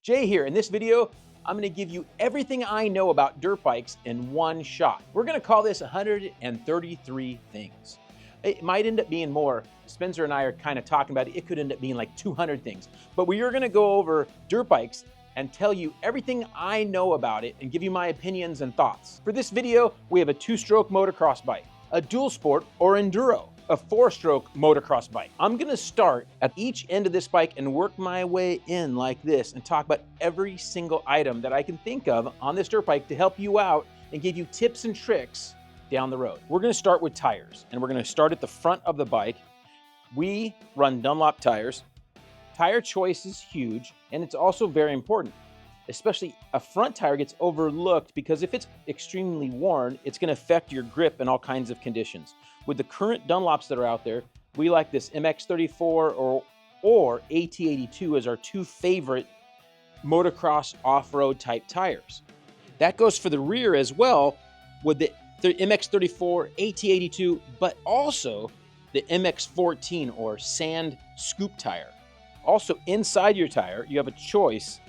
Jay here. In this video, I'm gonna give you everything I know about dirt bikes in one shot. We're gonna call this 133 things. It might end up being more. Spencer and I are kind of talking about it. It could end up being like 200 things. But we are gonna go over dirt bikes and tell you everything I know about it and give you my opinions and thoughts. For this video, we have a 2-stroke motocross bike, a dual sport or enduro, a 4-stroke motocross bike. I'm gonna start at each end of this bike and work my way in like this and talk about every single item that I can think of on this dirt bike to help you out and give you tips and tricks down the road. We're gonna start with tires, and we're gonna start at the front of the bike. We run Dunlop tires. Tire choice is huge, and it's also very important. Especially a front tire gets overlooked because if it's extremely worn, it's gonna affect your grip in all kinds of conditions. With the current Dunlops that are out there, we like this MX34 or AT82 as our two favorite motocross off-road type tires. That goes for the rear as well with the MX34, AT82, but also the MX14 or sand scoop tire. Also inside your tire, you have a choice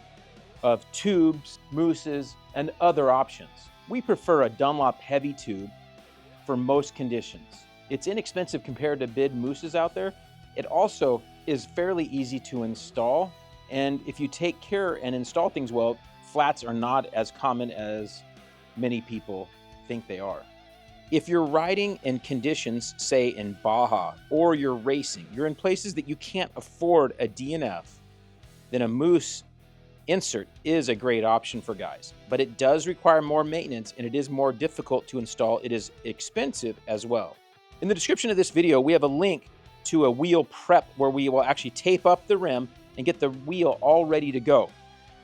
of tubes, mousses, and other options. We prefer a Dunlop heavy tube for most conditions. It's inexpensive compared to bid mousses out there. It also is fairly easy to install. And if you take care and install things well, flats are not as common as many people think they are. If you're riding in conditions, say in Baja, or you're racing, you're in places that you can't afford a DNF, then a mousse insert is a great option for guys. But it does require more maintenance and it is more difficult to install. It is expensive as well. In the description of this video, we have a link to a wheel prep where we will actually tape up the rim and get the wheel all ready to go.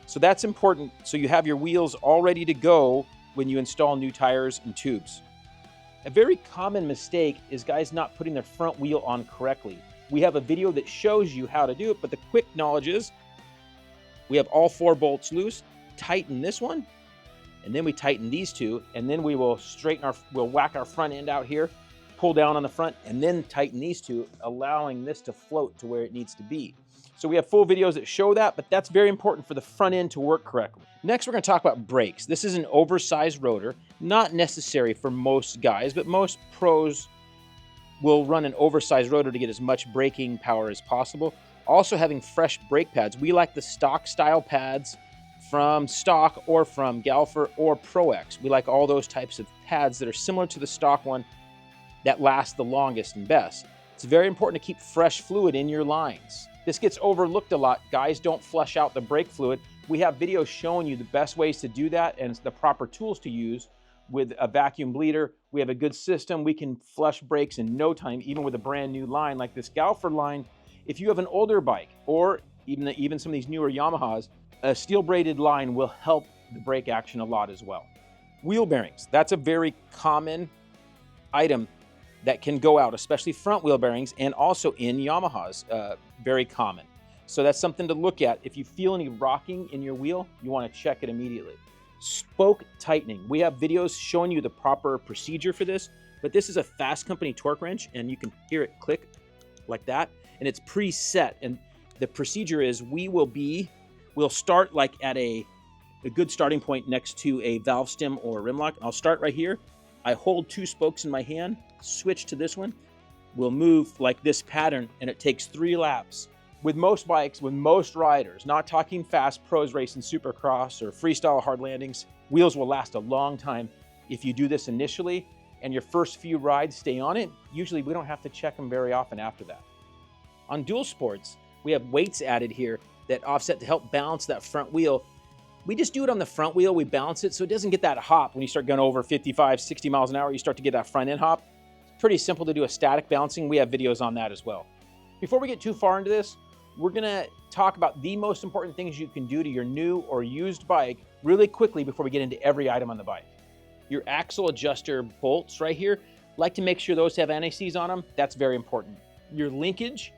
So that's important, so you have your wheels all ready to go when you install new tires and tubes. A very common mistake is guys not putting their front wheel on correctly. We have a video that shows you how to do it, but the quick knowledge is we have all 4 bolts loose, tighten this one, and then we tighten these 2, and then we will we'll whack our front end out here, pull down on the front, and then tighten these 2, allowing this to float to where it needs to be. So we have full videos that show that, but that's very important for the front end to work correctly. Next, we're gonna talk about brakes. This is an oversized rotor, not necessary for most guys, but most pros will run an oversized rotor to get as much braking power as possible. Also having fresh brake pads. We like the stock style pads from Stock or from Galfer or Pro-X. We like all those types of pads that are similar to the stock one that last the longest and best. It's very important to keep fresh fluid in your lines. This gets overlooked a lot. Guys don't flush out the brake fluid. We have videos showing you the best ways to do that and the proper tools to use with a vacuum bleeder. We have a good system. We can flush brakes in no time, even with a brand new line like this Galfer line. If you have an older bike or even some of these newer Yamahas, a steel braided line will help the brake action a lot as well. Wheel bearings. That's a very common item that can go out, especially front wheel bearings and also in Yamahas, very common. So that's something to look at. If you feel any rocking in your wheel, you want to check it immediately. Spoke tightening. We have videos showing you the proper procedure for this, but this is a Fast Company torque wrench and you can hear it click like that. And it's preset. And the procedure is we'll start like at a good starting point next to a valve stem or a rim lock. I'll start right here. I hold 2 spokes in my hand, switch to this one. We'll move like this pattern and it takes 3 laps. With most bikes, with most riders, not talking fast pros racing supercross or freestyle hard landings, wheels will last a long time if you do this initially and your first few rides stay on it. Usually we don't have to check them very often after that. On dual sports, we have weights added here that offset to help balance that front wheel. We just do it on the front wheel, we balance it so it doesn't get that hop. When you start going over 55, 60 miles an hour, you start to get that front end hop. It's pretty simple to do a static balancing. We have videos on that as well. Before we get too far into this, we're gonna talk about the most important things you can do to your new or used bike really quickly before we get into every item on the bike. Your axle adjuster bolts right here, like to make sure those have anti-seize on them. That's very important. Your linkage,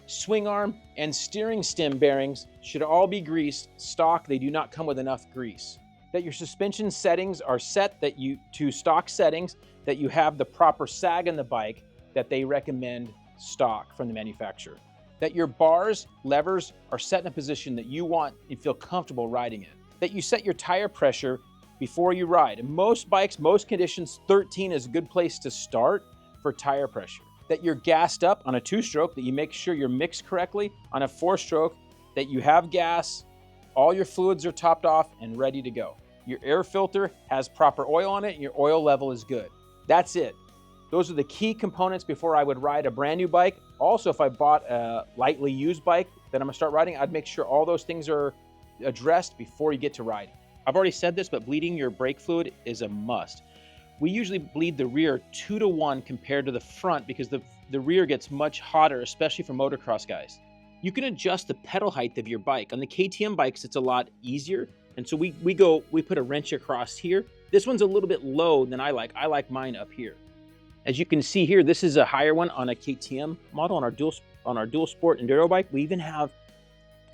swing arm, and steering stem bearings should all be greased. Stock, they do not come with enough grease. That your suspension settings are set to stock settings, that you have the proper sag on the bike that they recommend stock from the manufacturer. That your bars, levers are set in a position that you want and feel comfortable riding in. That you set your tire pressure before you ride. In most bikes, most conditions, 13 is a good place to start for tire pressure. That you're gassed up on a 2-stroke, that you make sure you're mixed correctly. On a 4-stroke, that you have gas, all your fluids are topped off and ready to go. Your air filter has proper oil on it and your oil level is good. That's it. Those are the key components before I would ride a brand new bike. Also, if I bought a lightly used bike that I'm gonna start riding, I'd make sure all those things are addressed before you get to riding. I've already said this, but bleeding your brake fluid is a must. We usually bleed the rear 2 to 1 compared to the front because the rear gets much hotter, especially for motocross guys. You can adjust the pedal height of your bike. On the KTM bikes, it's a lot easier. And so we put a wrench across here. This one's a little bit low than I like. I like mine up here. As you can see here, this is a higher one on a KTM model on our dual sport enduro bike. We even have,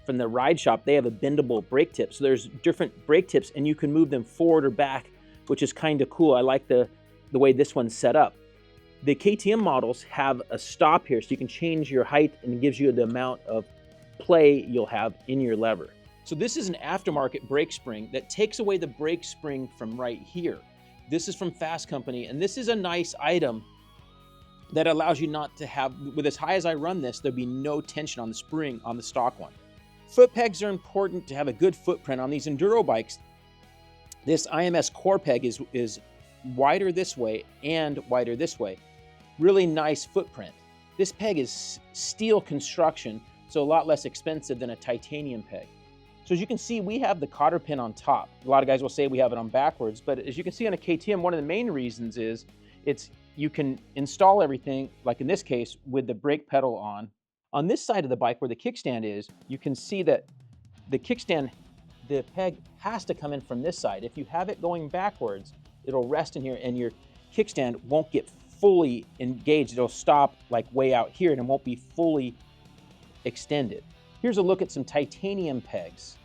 from the ride shop, they have a bendable brake tip. So there's different brake tips and you can move them forward or back, which is kind of cool. I like the way this one's set up. The KTM models have a stop here so you can change your height and it gives you the amount of play you'll have in your lever. So this is an aftermarket brake spring that takes away the brake spring from right here. This is from Fast Company, and this is a nice item that allows you not to have, with as high as I run this, there'll be no tension on the spring on the stock one. Foot pegs are important to have a good footprint on these enduro bikes. This IMS core peg is wider this way and wider this way. Really nice footprint. This peg is steel construction, so a lot less expensive than a titanium peg. So as you can see, we have the cotter pin on top. A lot of guys will say we have it on backwards, but as you can see on a KTM, one of the main reasons is you can install everything, like in this case, with the brake pedal on. On this side of the bike where the kickstand is, you can see that the kickstand, the peg has to come in from this side. If you have it going backwards, it'll rest in here and your kickstand won't get fully engaged. It'll stop like way out here and it won't be fully extended. Here's a look at some titanium pegs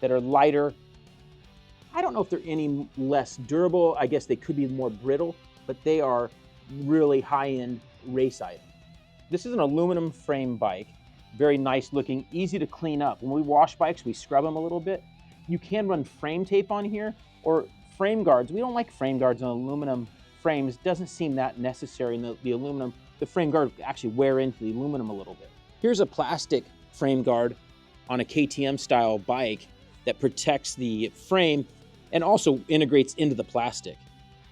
that are lighter. I don't know if they're any less durable. I guess they could be more brittle, but they are really high-end race item. This is an aluminum frame bike, very nice looking, easy to clean up. When we wash bikes, we scrub them a little bit. You can run frame tape on here or frame guards. We don't like frame guards on aluminum frames. It doesn't seem that necessary in the aluminum. The frame guard actually wear into the aluminum a little bit. Here's a plastic frame guard on a KTM style bike that protects the frame and also integrates into the plastic.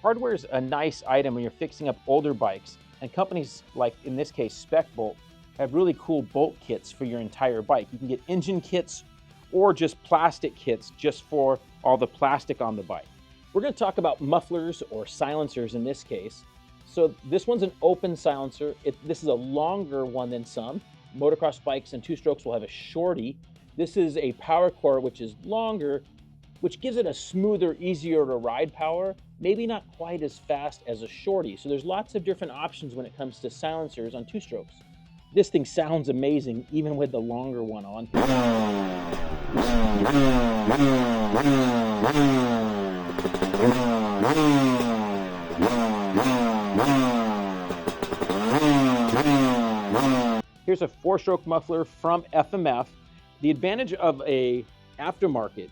Hardware is a nice item when you're fixing up older bikes, and companies like, in this case, SpecBolt, have really cool bolt kits for your entire bike. You can get engine kits or just plastic kits just for all the plastic on the bike. We're going to talk about mufflers or silencers in this case. So this one's an open silencer. This is a longer one than some. Motocross bikes and 2-strokes will have a shorty. This is a power core, which is longer, which gives it a smoother, easier to ride power, maybe not quite as fast as a shorty. So there's lots of different options when it comes to silencers on 2-strokes. This thing sounds amazing, even with the longer one on. Here's a 4-stroke muffler from FMF. The advantage of a aftermarket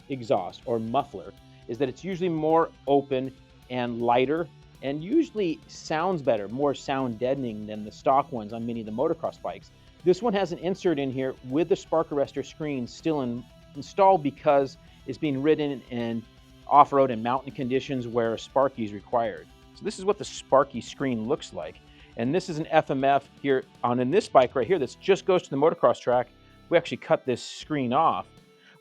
exhaust or muffler is that it's usually more open and lighter and usually sounds better, more sound deadening than the stock ones on many of the motocross bikes. This one has an insert in here with the spark arrestor screen still installed because it's being ridden in off-road and mountain conditions where a Sparky is required. So this is what the Sparky screen looks like. And this is an FMF here in this bike right here that just goes to the motocross track. We actually cut this screen off.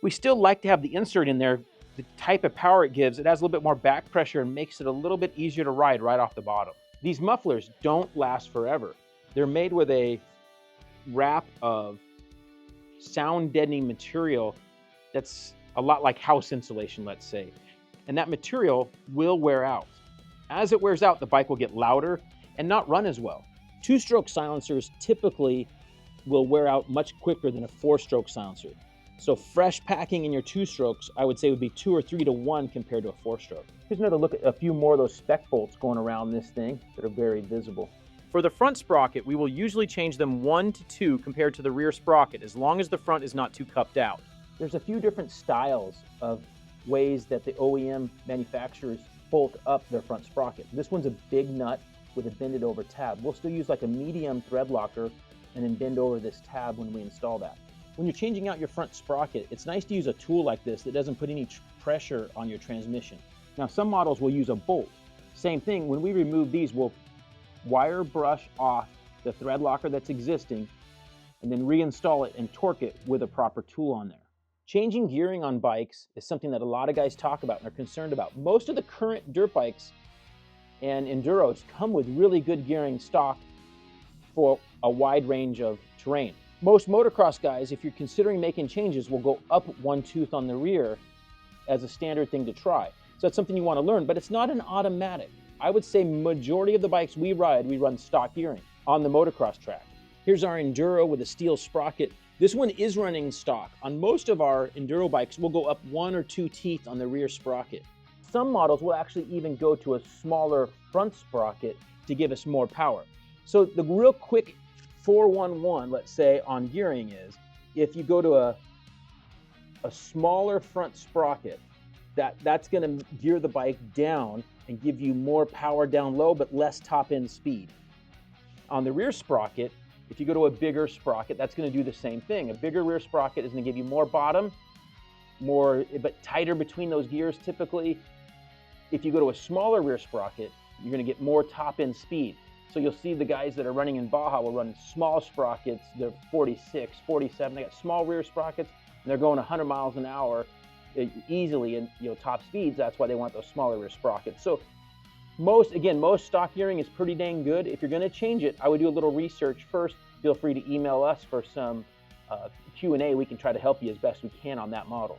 We still like to have the insert in there. The type of power it gives, it has a little bit more back pressure and makes it a little bit easier to ride right off the bottom. These mufflers don't last forever. They're made with a wrap of sound deadening material that's a lot like house insulation, let's say. And that material will wear out. As it wears out, the bike will get louder and not run as well. 2-stroke silencers typically will wear out much quicker than a 4-stroke silencer. So fresh packing in your 2-strokes, I would say would be 2 or 3 to 1 compared to a 4-stroke. Here's another look at a few more of those SpecBolts going around this thing that are very visible. For the front sprocket, we will usually change them 1 to 2 compared to the rear sprocket, as long as the front is not too cupped out. There's a few different styles of ways that the OEM manufacturers bolt up their front sprocket. This one's a big nut with a bended over tab. We'll still use like a medium thread locker and then bend over this tab when we install that. When you're changing out your front sprocket, it's nice to use a tool like this that doesn't put any pressure on your transmission. Now, some models will use a bolt. Same thing, when we remove these, we'll wire brush off the thread locker that's existing and then reinstall it and torque it with a proper tool on there. Changing gearing on bikes is something that a lot of guys talk about and are concerned about. Most of the current dirt bikes and enduros come with really good gearing stock for a wide range of terrain. Most motocross guys, if you're considering making changes, will go up 1 tooth on the rear as a standard thing to try. So that's something you want to learn, but it's not an automatic. I would say majority of the bikes we run stock gearing on the motocross track. Here's our enduro with a steel sprocket. This one is running stock. On most of our enduro bikes, we'll go up 1 or 2 teeth on the rear sprocket. Some models will actually even go to a smaller front sprocket to give us more power. So the real quick 411, let's say, on gearing is, if you go to a smaller front sprocket, that's gonna gear the bike down and give you more power down low, but less top end speed. On the rear sprocket, if you go to a bigger sprocket, that's gonna do the same thing. A bigger rear sprocket is gonna give you more bottom, but tighter between those gears typically. If you go to a smaller rear sprocket, you're gonna get more top end speed. So you'll see the guys that are running in Baja will run small sprockets. They're 46, 47, they got small rear sprockets, and they're going 100 miles an hour easily in top speeds. That's why they want those smaller rear sprockets. So most stock gearing is pretty dang good. If you're gonna change it, I would do a little research first. Feel free to email us for some Q&A. We can try to help you as best we can on that model.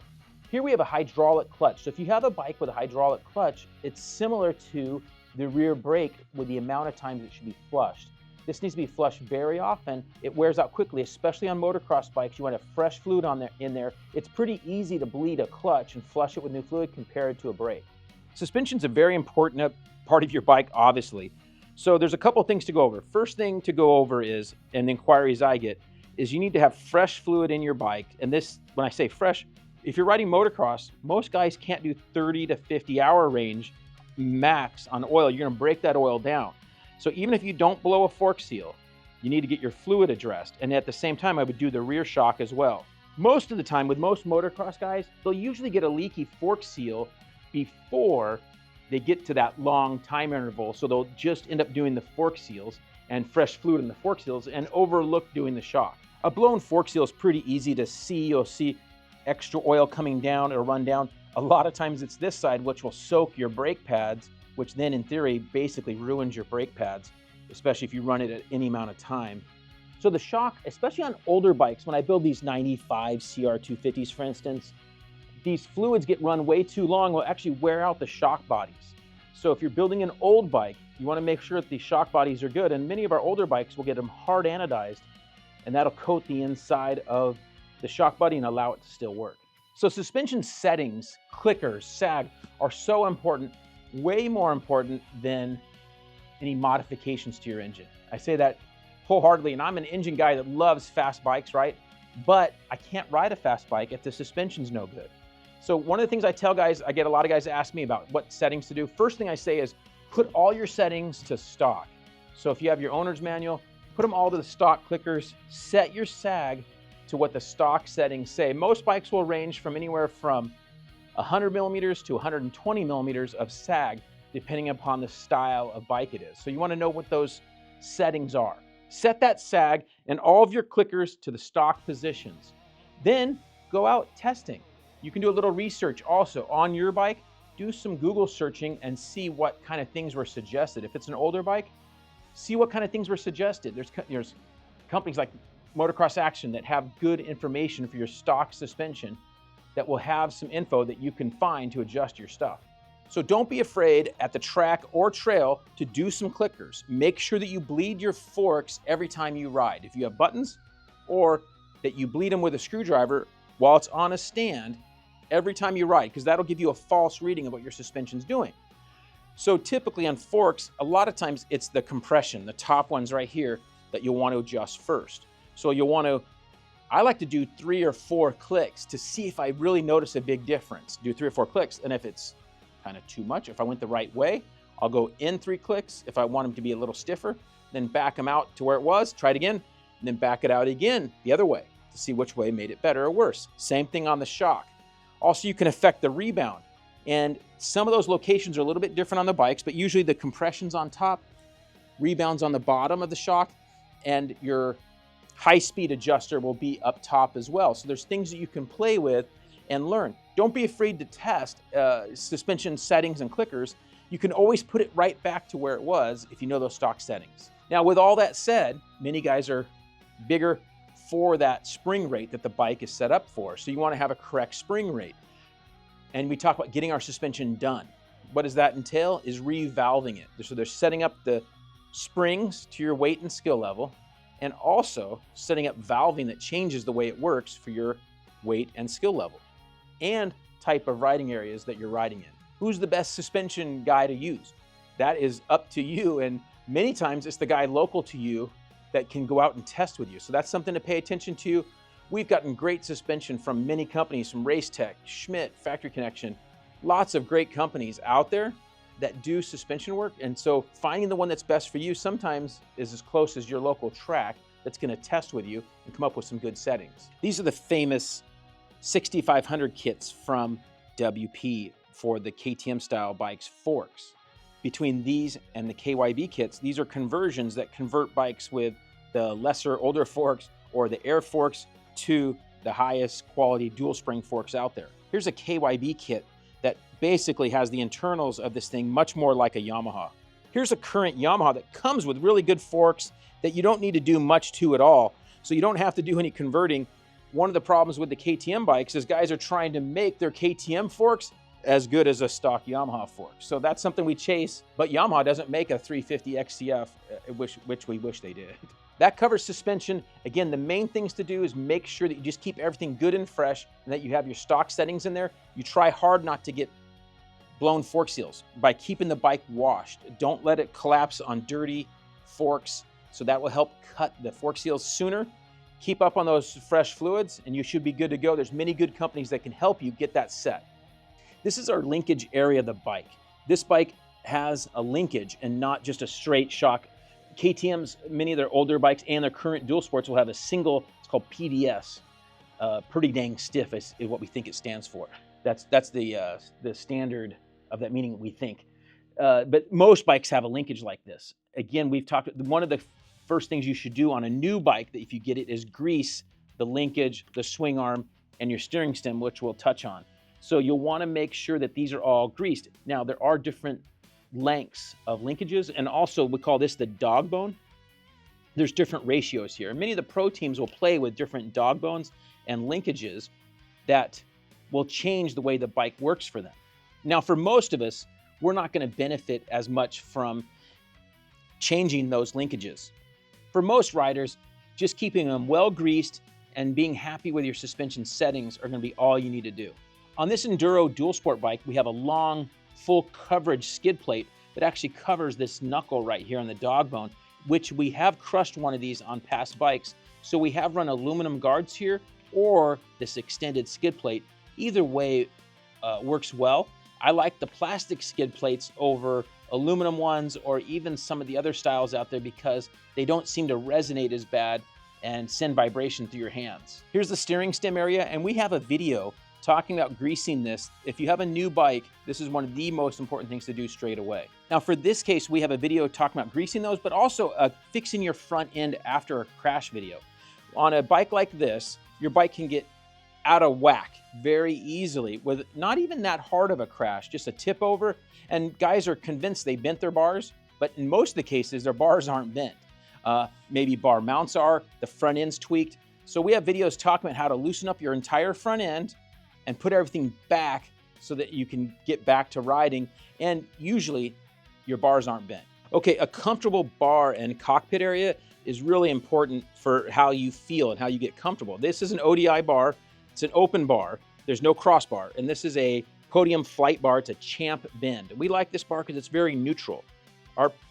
Here we have a hydraulic clutch. So if you have a bike with a hydraulic clutch, it's similar to the rear brake with the amount of times it should be flushed. This needs to be flushed very often. It wears out quickly, especially on motocross bikes. You want to have fresh fluid in there. It's pretty easy to bleed a clutch and flush it with new fluid compared to a brake. Suspension's a very important part of your bike, obviously. So there's a couple things to go over. First thing to go over is, and the inquiries I get, is you need to have fresh fluid in your bike. And this, when I say fresh, if you're riding motocross, most guys can't do 30 to 50 hour range max on oil. You're gonna break that oil down. So even if you don't blow a fork seal, you need to get your fluid addressed. And at the same time, I would do the rear shock as well. Most of the time with most motocross guys, they'll usually get a leaky fork seal before they get to that long time interval. So they'll just end up doing the fork seals and fresh fluid in the fork seals and overlook doing the shock. A blown fork seal is pretty easy to see. You'll see extra oil coming down or run down. A lot of times it's this side, which will soak your brake pads, which then in theory basically ruins your brake pads, especially if you run it at any amount of time. So the shock, especially on older bikes, when I build these 95 CR250s, for instance, these fluids get run way too long, will actually wear out the shock bodies. So if you're building an old bike, you want to make sure that the shock bodies are good. And many of our older bikes will get them hard anodized, and that'll coat the inside of the shock body and allow it to still work. So suspension settings, clickers, sag are so important, way more important than any modifications to your engine. I say that wholeheartedly, and I'm an engine guy that loves fast bikes, right? But I can't ride a fast bike if the suspension's no good. So one of the things I tell guys, I get a lot of guys ask me about what settings to do. First thing I say is put all your settings to stock. So if you have your owner's manual, put them all to the stock clickers, set your sag to what the stock settings say. Most bikes will range from anywhere from 100 millimeters to 120 millimeters of sag, depending upon the style of bike it is. So you want to know what those settings are. Set that sag and all of your clickers to the stock positions. Then go out testing. You can do a little research also on your bike. Do some Google searching and see what kind of things were suggested. If it's an older bike, see what kind of things were suggested. There's companies like Motocross Action that have good information for your stock suspension that will have some info that you can find to adjust your stuff. So don't be afraid at the track or trail to do some clickers. Make sure that you bleed your forks every time you ride. If you have buttons, or that you bleed them with a screwdriver while it's on a stand every time you ride, because that'll give you a false reading of what your suspension's doing. So typically on forks, a lot of times it's the compression, the top ones right here, that you'll want to adjust first. So you'll want to, I like to do 3 or 4 clicks to see if I really notice a big difference. Do 3 or 4 clicks, and if it's kind of too much, if I went the right way, I'll go in 3 clicks. If I want them to be a little stiffer, then back them out to where it was, try it again, and then back it out again the other way to see which way made it better or worse. Same thing on the shock. Also, you can affect the rebound. And some of those locations are a little bit different on the bikes, but usually the compression's on top, rebounds on the bottom of the shock, and your high-speed adjuster will be up top as well. So there's things that you can play with and learn. Don't be afraid to test suspension settings and clickers. You can always put it right back to where it was if you know those stock settings. Now, with all that said, many guys are bigger for that spring rate that the bike is set up for. So you want to have a correct spring rate. And we talk about getting our suspension done. What does that entail? Is revalving it. So they're setting up the springs to your weight and skill level, and also setting up valving that changes the way it works for your weight and skill level, and type of riding areas that you're riding in. Who's the best suspension guy to use? That is up to you, and many times it's the guy local to you that can go out and test with you. So that's something to pay attention to. We've gotten great suspension from many companies, from Racetech, Schmidt, Factory Connection, lots of great companies out there that do suspension work. And so finding the one that's best for you sometimes is as close as your local track that's going to test with you and come up with some good settings. These are the famous 6500 kits from WP for the KTM style bikes forks. Between these and the KYB kits, these are conversions that convert bikes with the lesser, older forks or the air forks to the highest quality dual spring forks out there. Here's a KYB kit that basically has the internals of this thing much more like a Yamaha. Here's a current Yamaha that comes with really good forks that you don't need to do much to at all, so you don't have to do any converting. One of the problems with the KTM bikes is guys are trying to make their KTM forks as good as a stock Yamaha fork. So that's something we chase, but Yamaha doesn't make a 350 XCF, which we wish they did. That covers suspension. Again, the main things to do is make sure that you just keep everything good and fresh and that you have your stock settings in there. You try hard not to get blown fork seals by keeping the bike washed. Don't let it collapse on dirty forks, so that will help cut the fork seals sooner. Keep up on those fresh fluids and you should be good to go. There's many good companies that can help you get that set. This is our linkage area of the bike. This bike has a linkage and not just a straight shock. KTM's, many of their older bikes and their current dual sports will have a single, it's called PDS. Pretty dang stiff is what we think it stands for. That's the standard of that meaning we think. But most bikes have a linkage like this. Again, we've talked, one of the first things you should do on a new bike that if you get it is grease the linkage, the swing arm, and your steering stem, which we'll touch on. So you'll want to make sure that these are all greased. Now, there are different lengths of linkages, and also we call this the dog bone. There's different ratios here. Many of the pro teams will play with different dog bones and linkages that will change the way the bike works for them. Now, for most of us, we're not going to benefit as much from changing those linkages. For most riders, just keeping them well greased and being happy with your suspension settings are going to be all you need to do. On this Enduro dual sport bike, we have a long, full coverage skid plate that actually covers this knuckle right here on the dog bone, which we have crushed one of these on past bikes. So we have run aluminum guards here or this extended skid plate. Either way works well. I like the plastic skid plates over aluminum ones or even some of the other styles out there because they don't seem to resonate as bad and send vibration through your hands. Here's the steering stem area, and we have a video talking about greasing this. If you have a new bike, this is one of the most important things to do straight away. Now for this case, we have a video talking about greasing those, but also fixing your front end after a crash video. On a bike like this, your bike can get out of whack very easily with not even that hard of a crash, just a tip over, and guys are convinced they bent their bars, but in most of the cases, their bars aren't bent. Maybe bar mounts are, the front end's tweaked. So we have videos talking about how to loosen up your entire front end and put everything back so that you can get back to riding, and usually your bars aren't bent. Okay, a comfortable bar and cockpit area is really important for how you feel and how you get comfortable. This is an ODI bar. It's an open bar. There's no crossbar, and this is a Podium flight bar. It's a champ bend. We like this bar because it's very neutral.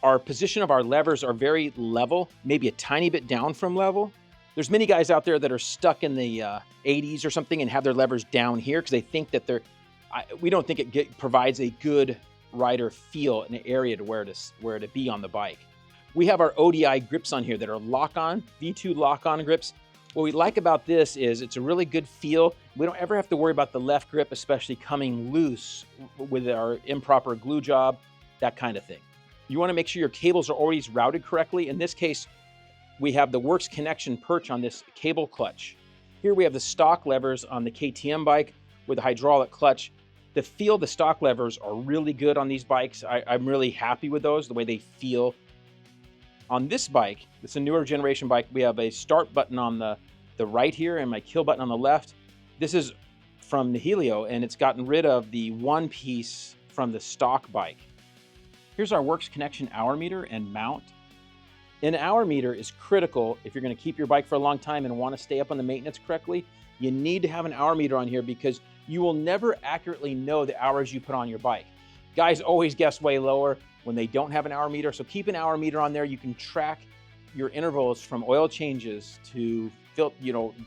Our position of our levers are very level, maybe a tiny bit down from level. There's many guys out there that are stuck in the 80s or something and have their levers down here because they think that we don't think it provides a good rider feel in the area to where to be on the bike. We have our ODI grips on here that are lock-on, V2 lock-on grips. What we like about this is it's a really good feel. We don't ever have to worry about the left grip, especially coming loose with our improper glue job, that kind of thing. You want to make sure your cables are always routed correctly. In this case, we have the works connection perch on this cable clutch. Here we have the stock levers on the KTM bike with a hydraulic clutch. The feel of the stock levers are really good on these bikes. I'm really happy with those, the way they feel. On this bike, it's a newer generation bike, we have a start button on the right here and my kill button on the left. This is from Nihilio, and it's gotten rid of the one piece from the stock bike. Here's our works connection hour meter and mount. An hour meter is critical if you're going to keep your bike for a long time and want to stay up on the maintenance correctly. You need to have an hour meter on here because you will never accurately know the hours you put on your bike. Guys always guess way lower when they don't have an hour meter, so keep an hour meter on there. You can track your intervals from oil changes to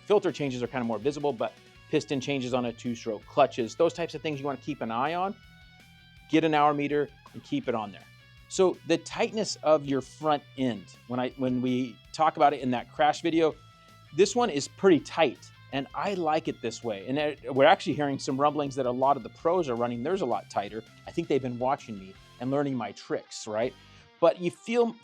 filter changes are kind of more visible, but piston changes on a two-stroke, clutches, those types of things you want to keep an eye on. Get an hour meter and keep it on there. So the tightness of your front end, when we talk about it in that crash video, this one is pretty tight, and I like it this way. And we're actually hearing some rumblings that a lot of the pros are running theirs a lot tighter. I think they've been watching me and learning my tricks, right? But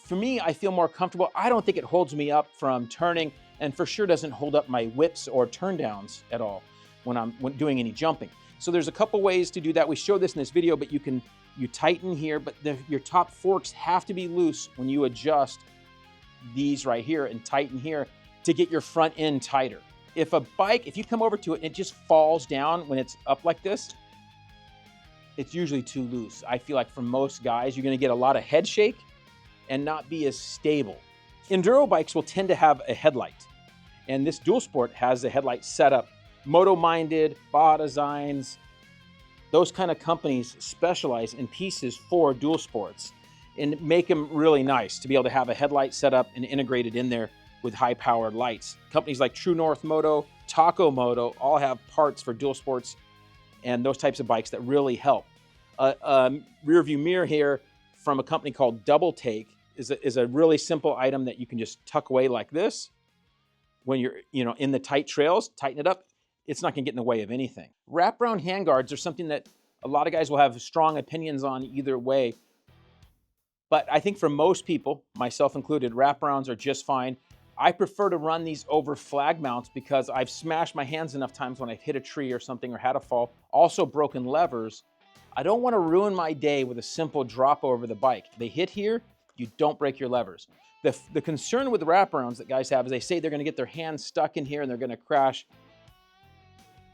for me, I feel more comfortable. I don't think it holds me up from turning, and for sure doesn't hold up my whips or turn downs at all when doing any jumping. So there's a couple ways to do that. We show this in this video, but you tighten here, but your top forks have to be loose when you adjust these right here and tighten here to get your front end tighter. If you come over to it and it just falls down when it's up like this, it's usually too loose. I feel like for most guys, you're gonna get a lot of head shake and not be as stable. Enduro bikes will tend to have a headlight, and this Dual Sport has the headlight setup. Moto-minded, Baja Designs, those kind of companies specialize in pieces for Dual Sports and make them really nice to be able to have a headlight set up and integrated in there with high-powered lights. Companies like True North Moto, Taco Moto all have parts for Dual Sports and those types of bikes that really help. Rear view mirror here from a company called Double Take is a really simple item that you can just tuck away like this. When you're in the tight trails, tighten it up. It's not gonna get in the way of anything. Wraparound handguards are something that a lot of guys will have strong opinions on either way. But I think for most people, myself included, wraparounds are just fine. I prefer to run these over flag mounts because I've smashed my hands enough times when I've hit a tree or something or had a fall. Also broken levers. I don't want to ruin my day with a simple drop over the bike. They hit here, you don't break your levers. The concern with the wraparounds that guys have is they say they're going to get their hands stuck in here and they're going to crash.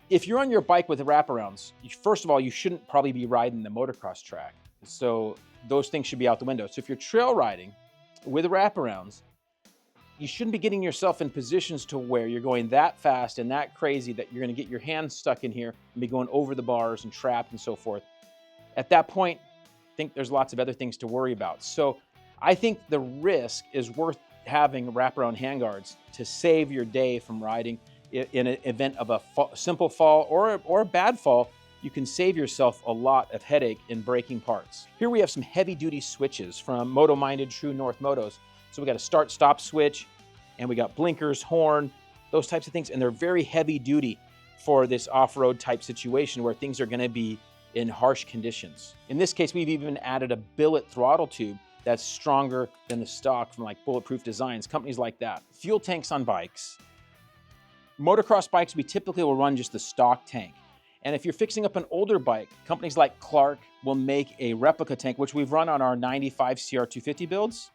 If you're on your bike with the wraparounds, first of all, you shouldn't probably be riding the motocross track. So those things should be out the window. So if you're trail riding with wraparounds, you shouldn't be getting yourself in positions to where you're going that fast and that crazy that you're going to get your hands stuck in here and be going over the bars and trapped and so forth. At that point, I think there's lots of other things to worry about. So I think the risk is worth having wraparound handguards to save your day from riding. In an event of a simple fall or a bad fall, you can save yourself a lot of headache in breaking parts. Here we have some heavy-duty switches from Moto-minded True North Motos. So we got a start-stop switch, and we got blinkers, horn, those types of things, and they're very heavy-duty for this off-road type situation where things are gonna be in harsh conditions. In this case, we've even added a billet throttle tube that's stronger than the stock from like Bulletproof Designs, companies like that. Fuel tanks on bikes. Motocross bikes, we typically will run just the stock tank. And if you're fixing up an older bike, companies like Clark will make a replica tank, which we've run on our 95 CR250 builds.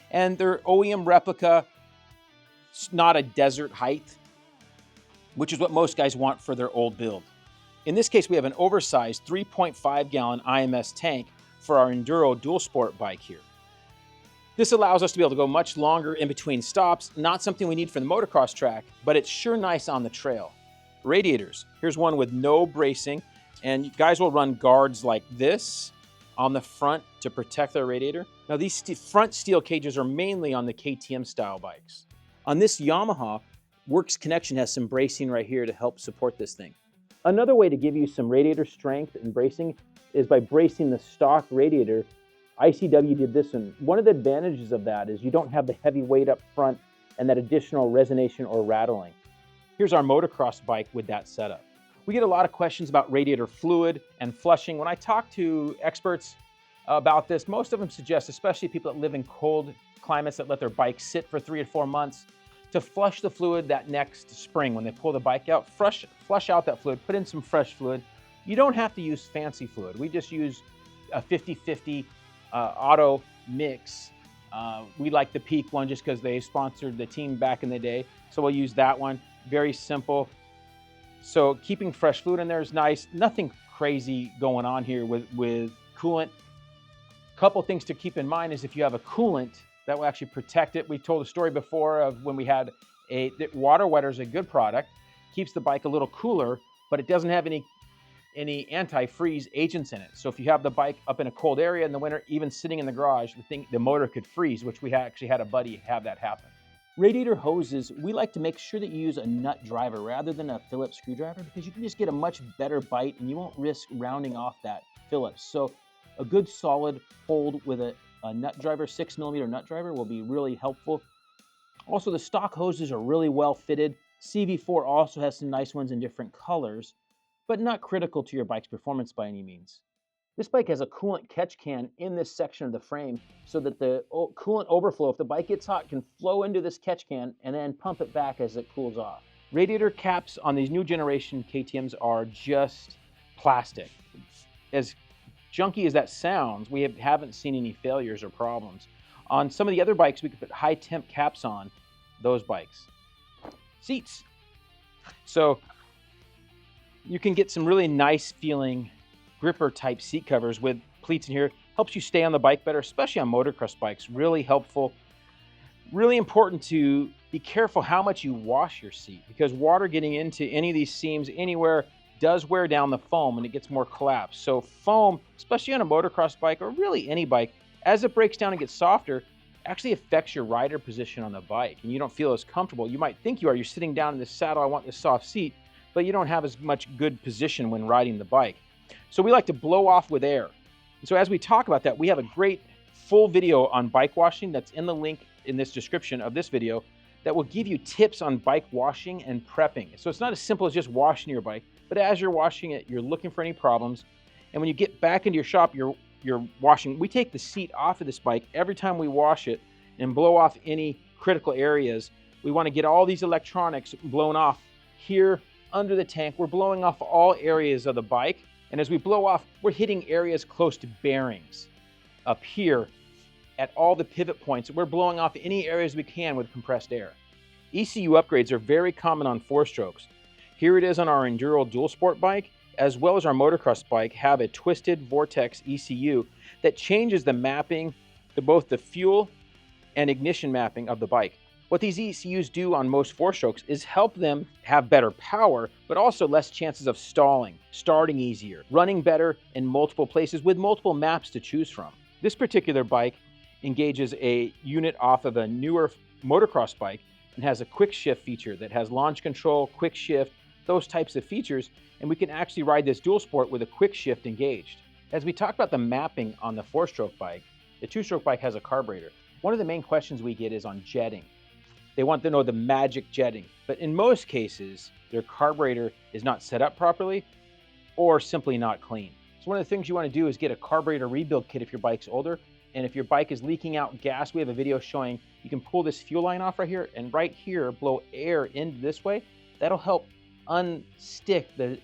And they're OEM replica, it's not a desert height, which is what most guys want for their old build. In this case, we have an oversized 3.5 gallon IMS tank for our Enduro Dual Sport bike here. This allows us to be able to go much longer in between stops, not something we need for the motocross track, but it's sure nice on the trail. Radiators, here's one with no bracing, And guys will run guards like this on the front to protect their radiator. Now these front steel cages are mainly on the KTM style bikes. On this Yamaha, Works Connection has some bracing right here to help support this thing. Another way to give you some radiator strength and bracing is by bracing the stock radiator. ICW did this one. One of the advantages of that is you don't have the heavy weight up front and that additional resonation or rattling. Here's our motocross bike with that setup. We get a lot of questions about radiator fluid and flushing. When I talk to experts about this, most of them suggest, especially people that live in cold climates that let their bike sit for 3 to 4 months, to flush the fluid that next spring when they pull the bike out. Flush out that fluid, put in some fresh fluid. You don't have to use fancy fluid. We just use a 50-50 auto mix. We like the Peak one just because they sponsored the team back in the day. So we'll use that one. Very simple. So keeping fresh fluid in there is nice. Nothing crazy going on here with coolant. Couple things to keep in mind is if you have a coolant, that will actually protect it. We told a story before of when we had water wetter is a good product, keeps the bike a little cooler, but it doesn't have any antifreeze agents in it. So if you have the bike up in a cold area in the winter, even sitting in the garage, the motor could freeze, which we actually had a buddy have that happen. Radiator hoses, we like to make sure that you use a nut driver rather than a Phillips screwdriver because you can just get a much better bite and you won't risk rounding off that Phillips. So a good solid hold with a nut driver, 6mm nut driver will be really helpful. Also, the stock hoses are really well fitted. CV4 also has some nice ones in different colors, but not critical to your bike's performance by any means. This bike has a coolant catch can in this section of the frame so that the coolant overflow, if the bike gets hot, can flow into this catch can and then pump it back as it cools off. Radiator caps on these new generation KTMs are just plastic. As junky as that sounds, we haven't seen any failures or problems. On some of the other bikes, we could put high temp caps on those bikes. Seats. So you can get some really nice feeling gripper type seat covers with pleats in here. Helps you stay on the bike better, especially on motocross bikes. Really helpful. Really important to be careful how much you wash your seat because water getting into any of these seams anywhere does wear down the foam and it gets more collapsed. So foam, especially on a motocross bike or really any bike, as it breaks down and gets softer, actually affects your rider position on the bike and you don't feel as comfortable. You might think you are. You're sitting down in this saddle, I want this soft seat, but you don't have as much good position when riding the bike. So we like to blow off with air. And so as we talk about that, we have a great full video on bike washing that's in the link in this description of this video that will give you tips on bike washing and prepping. So it's not as simple as just washing your bike, but as you're washing it, you're looking for any problems. And when you get back into your shop, you're washing. We take the seat off of this bike every time we wash it and blow off any critical areas. We want to get all these electronics blown off here under the tank. We're blowing off all areas of the bike. And as we blow off, we're hitting areas close to bearings up here at all the pivot points. We're blowing off any areas we can with compressed air. ECU upgrades are very common on 4-strokes. Here it is on our Enduro Dual Sport bike, as well as our motocross bike, have a twisted vortex ECU that changes the mapping to both the fuel and ignition mapping of the bike. What these ECUs do on most 4-strokes is help them have better power, but also less chances of stalling, starting easier, running better in multiple places with multiple maps to choose from. This particular bike engages a unit off of a newer motocross bike and has a quick shift feature that has launch control, quick shift, those types of features, and we can actually ride this dual sport with a quick shift engaged. As we talk about the mapping on the 4-stroke bike, the 2-stroke bike has a carburetor. One of the main questions we get is on jetting. They want to know the magic jetting, but in most cases, their carburetor is not set up properly or simply not clean. So one of the things you want to do is get a carburetor rebuild kit if your bike's older, and if your bike is leaking out gas, we have a video showing you can pull this fuel line off right here, and right here, blow air into this way. That'll help unstick the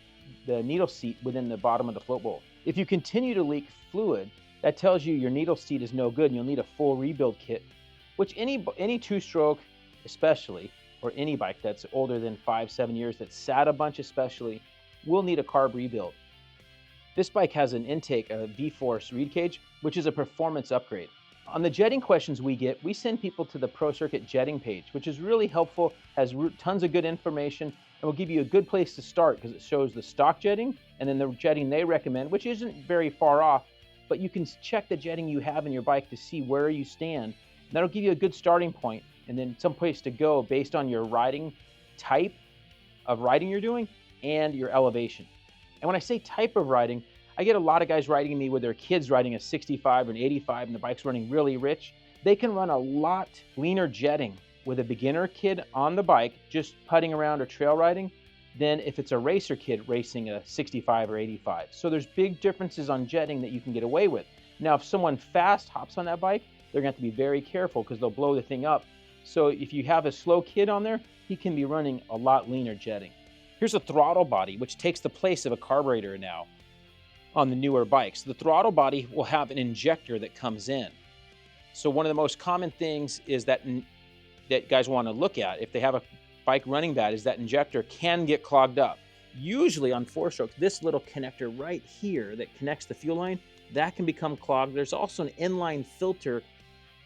needle seat within the bottom of the float bowl. If you continue to leak fluid, that tells you your needle seat is no good and you'll need a full rebuild kit, which any 2-stroke especially, or any bike that's older than 5-7 years that sat a bunch especially, will need a carb rebuild. This bike has an intake, a V-Force reed cage, which is a performance upgrade. On the jetting questions we get, we send people to the Pro Circuit jetting page, which is really helpful, has tons of good information, and will give you a good place to start because it shows the stock jetting and then the jetting they recommend, which isn't very far off, but you can check the jetting you have in your bike to see where you stand. And that'll give you a good starting point and then some place to go based on your riding type of riding you're doing and your elevation. And when I say type of riding, I get a lot of guys riding me with their kids riding a 65 or an 85 and the bike's running really rich. They can run a lot leaner jetting with a beginner kid on the bike, just putting around or trail riding, than if it's a racer kid racing a 65 or 85. So there's big differences on jetting that you can get away with. Now, if someone fast hops on that bike, they're gonna have to be very careful because they'll blow the thing up. So if you have a slow kid on there, he can be running a lot leaner jetting. Here's a throttle body, which takes the place of a carburetor now on the newer bikes. The throttle body will have an injector that comes in. So one of the most common things is that guys want to look at if they have a bike running bad is that injector can get clogged up. Usually on 4-strokes, this little connector right here that connects the fuel line, that can become clogged. There's also an inline filter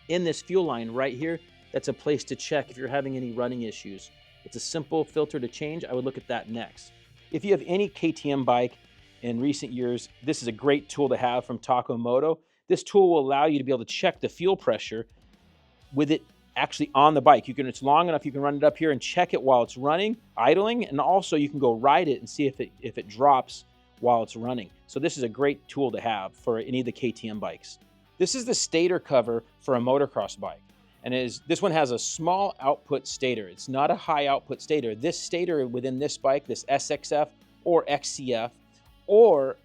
in this fuel line right here. That's a place to check if you're having any running issues. It's a simple filter to change. I would look at that next. If you have any KTM bike in recent years, this is a great tool to have from Taco Moto. This tool will allow you to be able to check the fuel pressure with it actually on the bike. It's long enough you can run it up here and check it while it's running, idling, and also you can go ride it and see if it drops while it's running. So this is a great tool to have for any of the KTM bikes. This is the stator cover for a motocross bike. And this one has a small output stator. It's not a high output stator. This stator within this bike, this SXF or XCF, or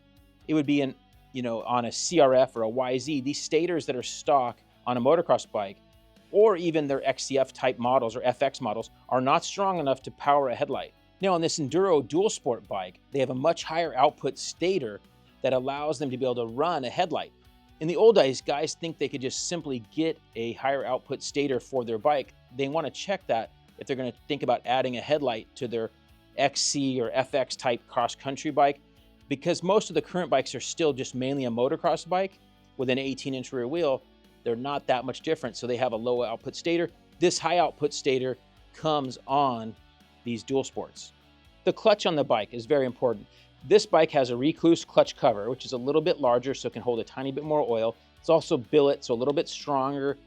it would be on a CRF or a YZ, these stators that are stock on a motocross bike, or even their XCF type models or FX models, are not strong enough to power a headlight. Now on this Enduro dual sport bike, they have a much higher output stator that allows them to be able to run a headlight. In the old days, guys think they could just simply get a higher output stator for their bike. They want to check that if they're going to think about adding a headlight to their XC or FX type cross-country bike, because most of the current bikes are still just mainly a motocross bike with an 18-inch rear wheel. They're not that much different, so they have a low output stator. This high output stator comes on these dual sports. The clutch on the bike is very important. This bike has a recluse clutch cover, which is a little bit larger, so it can hold a tiny bit more oil. It's also billet, so a little bit stronger.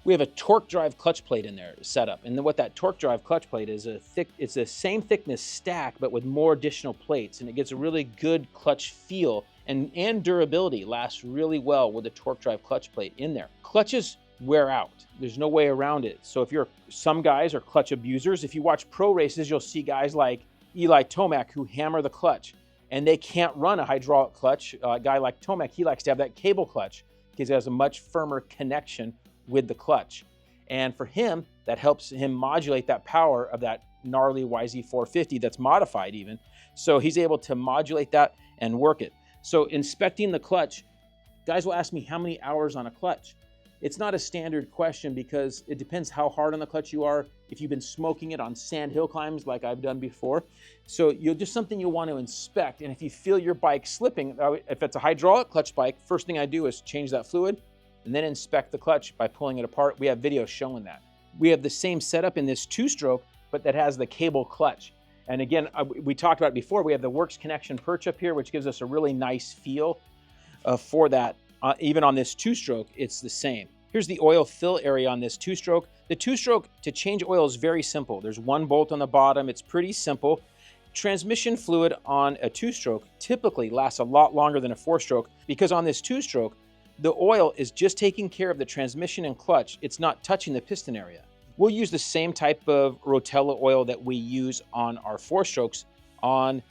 We have a torque drive clutch plate in there set up. And then what that torque drive clutch plate is, it's the same thickness stack, but with more additional plates. And it gets a really good clutch feel and durability. Lasts really well with a torque drive clutch plate in there. Clutches wear out. There's no way around it. So some guys are clutch abusers. If you watch pro races, you'll see guys like Eli Tomac who hammer the clutch and they can't run a hydraulic clutch. A guy like Tomac, he likes to have that cable clutch because it has a much firmer connection with the clutch. And for him, that helps him modulate that power of that gnarly YZ450 that's modified even. So he's able to modulate that and work it. So inspecting the clutch, guys will ask me how many hours on a clutch. It's not a standard question because it depends how hard on the clutch you are, if you've been smoking it on sand hill climbs like I've done before. So just something you'll want to inspect. And if you feel your bike slipping, if it's a hydraulic clutch bike, first thing I do is change that fluid and then inspect the clutch by pulling it apart. We have videos showing that. We have the same setup in this 2-stroke, but that has the cable clutch. And again, we talked about it before, we have the Works Connection perch up here, which gives us a really nice feel for that. Even on this 2-stroke, it's the same. Here's the oil fill area on this 2-stroke. The 2-stroke, to change oil is very simple. There's one bolt on the bottom. It's pretty simple. Transmission fluid on a 2-stroke typically lasts a lot longer than a 4-stroke because on this 2-stroke, the oil is just taking care of the transmission and clutch. It's not touching the piston area. We'll use the same type of Rotella oil that we use on our 4-strokes on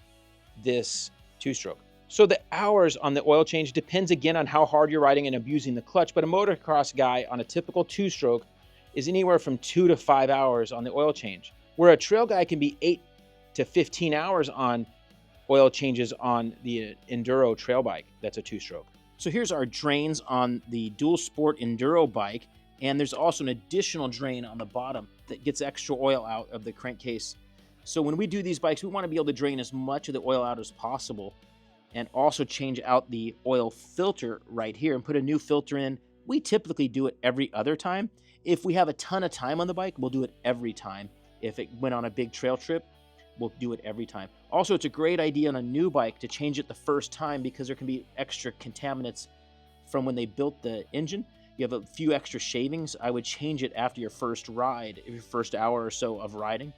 this 2-stroke. So the hours on the oil change depends again on how hard you're riding and abusing the clutch, but a motocross guy on a typical 2-stroke is anywhere from 2 to 5 hours on the oil change, where a trail guy can be 8 to 15 hours on oil changes on the Enduro trail bike. That's a 2-stroke. So here's our drains on the dual sport Enduro bike, and there's also an additional drain on the bottom that gets extra oil out of the crankcase. So when we do these bikes, we want to be able to drain as much of the oil out as possible and also change out the oil filter right here and put a new filter in. We typically do it every other time. If we have a ton of time on the bike, we'll do it every time if it went on a big trail trip. will do it every time. Also, it's a great idea on a new bike to change it the first time because there can be extra contaminants from when they built the engine. You have a few extra shavings. I would change it after your first ride, your first hour or so of riding.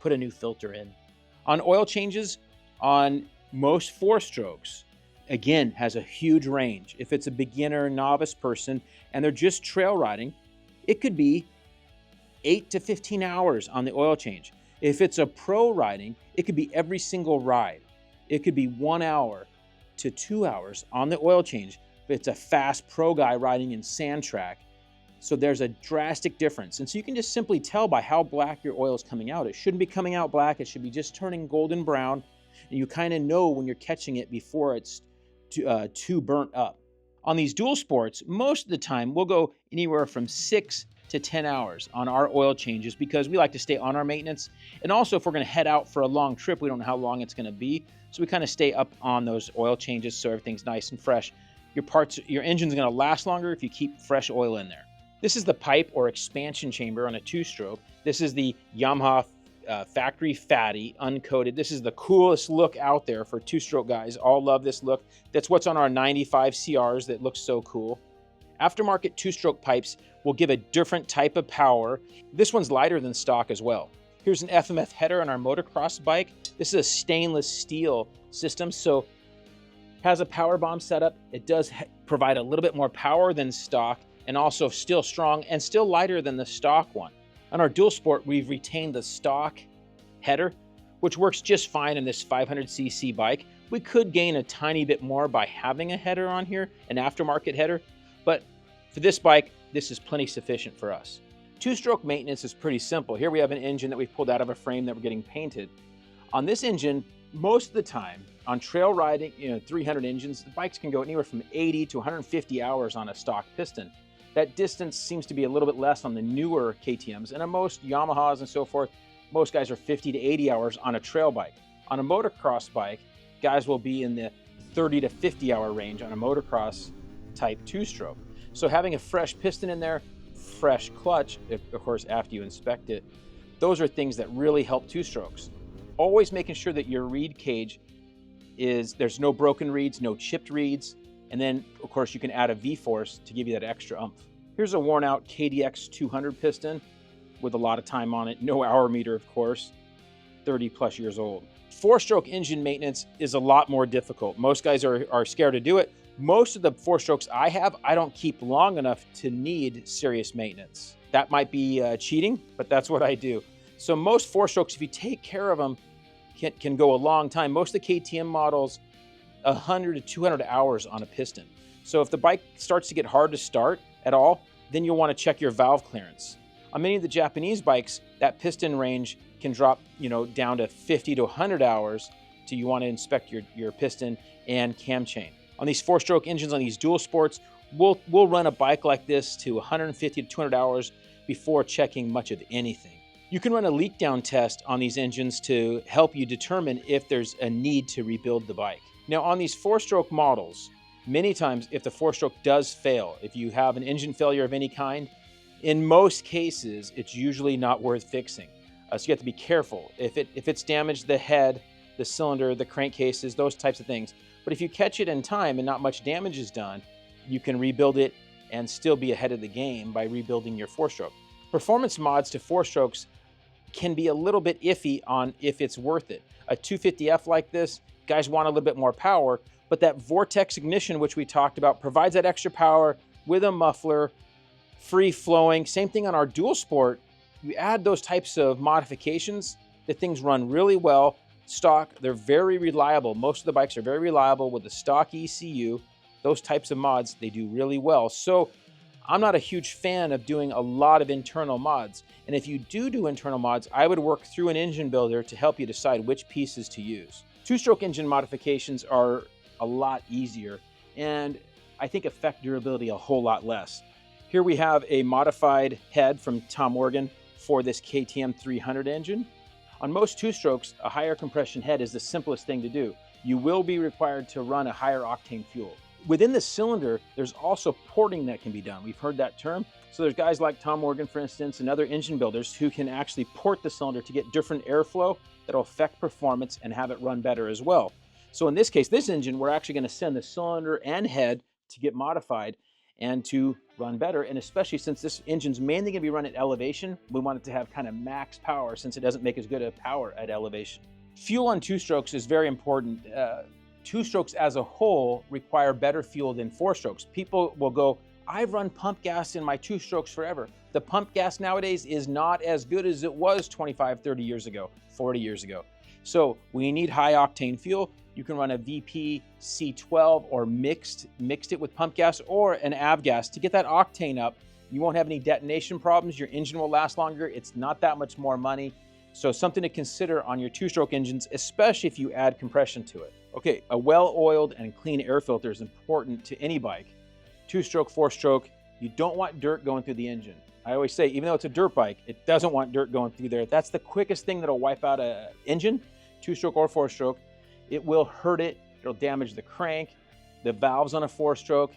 Put a new filter in. On oil changes, on most 4-strokes, again, has a huge range. If it's a beginner, novice person, and they're just trail riding, it could be 8 to 15 hours on the oil change. If it's a pro riding, it could be every single ride. It could be 1 hour to 2 hours on the oil change. If it's a fast pro guy riding in sand track. So there's a drastic difference. And so you can just simply tell by how black your oil is coming out. It shouldn't be coming out black. It should be just turning golden brown. And you kind of know when you're catching it before it's too burnt up. On these dual sports, most of the time we'll go anywhere from 6 to 10 hours on our oil changes because we like to stay on our maintenance. And also if we're going to head out for a long trip, we don't know how long it's going to be. So we kind of stay up on those oil changes so everything's nice and fresh. Your engine's going to last longer if you keep fresh oil in there. This is the pipe or expansion chamber on a 2-stroke. This is the Yamaha factory fatty uncoated. This is the coolest look out there for 2-stroke guys. All love this look. That's what's on our 95 CRs that looks so cool. Aftermarket 2-stroke pipes will give a different type of power. This one's lighter than stock as well. Here's an FMF header on our motocross bike. This is a stainless steel system, so has a power bomb setup. It does provide a little bit more power than stock and also still strong and still lighter than the stock one. On our dual sport, we've retained the stock header, which works just fine in this 500cc bike. We could gain a tiny bit more by having a header on here, an aftermarket header, but for this bike, this is plenty sufficient for us. 2-stroke maintenance is pretty simple. Here we have an engine that we've pulled out of a frame that we're getting painted. On this engine, most of the time, on trail riding, 300 engines, the bikes can go anywhere from 80 to 150 hours on a stock piston. That distance seems to be a little bit less on the newer KTMs, and on most Yamahas and so forth, most guys are 50 to 80 hours on a trail bike. On a motocross bike, guys will be in the 30 to 50 hour range on a motocross type 2-stroke. So having a fresh piston in there, fresh clutch, of course after you inspect it, those are things that really help 2-strokes. Always making sure that your reed cage there's no broken reeds, no chipped reeds, and then of course you can add a V-force to give you that extra oomph. Here's a worn out KDX 200 piston with a lot of time on it, no hour meter of course, 30 plus years old. 4-stroke engine maintenance is a lot more difficult. Most guys are scared to do it. Most of the 4-strokes I have, I don't keep long enough to need serious maintenance. That might be cheating, but that's what I do. So most 4-strokes, if you take care of them, can go a long time. Most of the KTM models, 100 to 200 hours on a piston. So if the bike starts to get hard to start at all, then you'll want to check your valve clearance. On many of the Japanese bikes, that piston range can drop, down to 50 to 100 hours till you want to inspect your piston and cam chain. On these 4-stroke engines, on these dual sports, we'll run a bike like this to 150 to 200 hours before checking much of anything. You can run a leak down test on these engines to help you determine if there's a need to rebuild the bike. Now on these 4-stroke models, many times if the 4-stroke does fail, if you have an engine failure of any kind, in most cases, it's usually not worth fixing. So you have to be careful. If it's damaged the head, the cylinder, the crankcases, those types of things. But if you catch it in time and not much damage is done, you can rebuild it and still be ahead of the game by rebuilding your 4-stroke. Performance mods to 4-strokes can be a little bit iffy on if it's worth it. A 250F like this, guys want a little bit more power, but that vortex ignition, which we talked about, provides that extra power with a muffler, free flowing. Same thing on our dual sport. You add those types of modifications, the things run really well. Stock, they're very reliable. Most of the bikes are very reliable with the stock ECU. Those types of mods, they do really well. So I'm not a huge fan of doing a lot of internal mods. And if you do internal mods, I would work through an engine builder to help you decide which pieces to use. 2-stroke engine modifications are a lot easier and I think affect durability a whole lot less. Here we have a modified head from Tom Morgan for this KTM 300 engine. On most 2-strokes, a higher compression head is the simplest thing to do. You will be required to run a higher octane fuel. Within the cylinder, there's also porting that can be done. We've heard that term. So there's guys like Tom Morgan, for instance, and other engine builders who can actually port the cylinder to get different airflow that'll affect performance and have it run better as well. So in this case, this engine, we're actually going to send the cylinder and head to get modified and to run better. And especially since this engine's mainly going to be run at elevation, we want it to have kind of max power since it doesn't make as good a power at elevation. Fuel on two-strokes is very important. Two-strokes as a whole require better fuel than four-strokes. People will go, I've run pump gas in my two-strokes forever. The pump gas nowadays is not as good as it was 25, 30 years ago, 40 years ago. So we need high octane fuel. You can run a VP C12 or mixed it with pump gas or an avgas to get that octane up. You won't have any detonation problems. Your engine will last longer. It's not that much more money. So something to consider on your two-stroke engines, especially if you add compression to it. Okay, a well-oiled and clean air filter is important to any bike. Two-stroke, four-stroke, you don't want dirt going through the engine. I always say, even though it's a dirt bike, it doesn't want dirt going through there. That's the quickest thing that'll wipe out an engine, two-stroke or four-stroke. It will hurt it. It'll damage the crank, the valves on a four-stroke.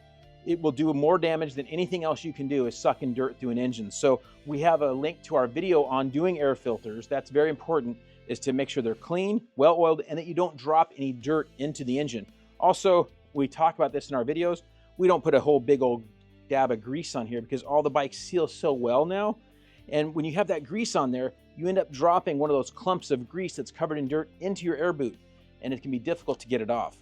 It will do more damage than anything else you can do is sucking dirt through an engine. So we have a link to our video on doing air filters. That's very important, is to make sure they're clean, well-oiled, and that you don't drop any dirt into the engine. Also, we talk about this in our videos. We don't put a whole big old dab of grease on here because all the bikes seal so well now. And when you have that grease on there, you end up dropping one of those clumps of grease that's covered in dirt into your air boot, and it can be difficult to get it off.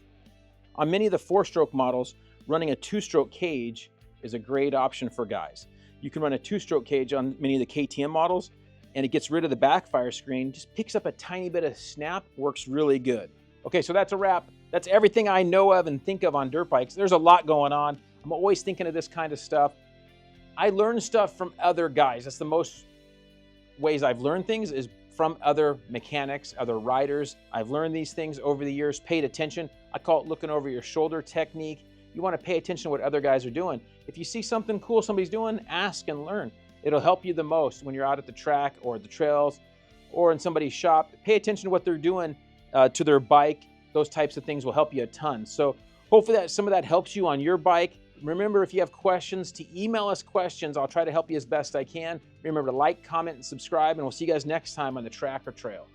On many of the four-stroke models, running a two-stroke cage is a great option for guys. You can run a two-stroke cage on many of the KTM models, and it gets rid of the backfire screen, just picks up a tiny bit of snap, works really good. Okay, so that's a wrap. That's everything I know of and think of on dirt bikes. There's a lot going on. I'm always thinking of this kind of stuff. I learn stuff from other guys. That's the most ways I've learned things, is from other mechanics, other riders. I've learned these things over the years, paid attention. I call it looking over your shoulder technique. You want to pay attention to what other guys are doing. If you see something cool somebody's doing, ask and learn. It'll help you the most when you're out at the track or the trails or in somebody's shop. Pay attention to what they're doing to their bike. Those types of things will help you a ton. So hopefully some of that helps you on your bike. Remember, if you have questions, to email us questions. I'll try to help you as best I can. Remember to like, comment, and subscribe, and we'll see you guys next time on the track or trail.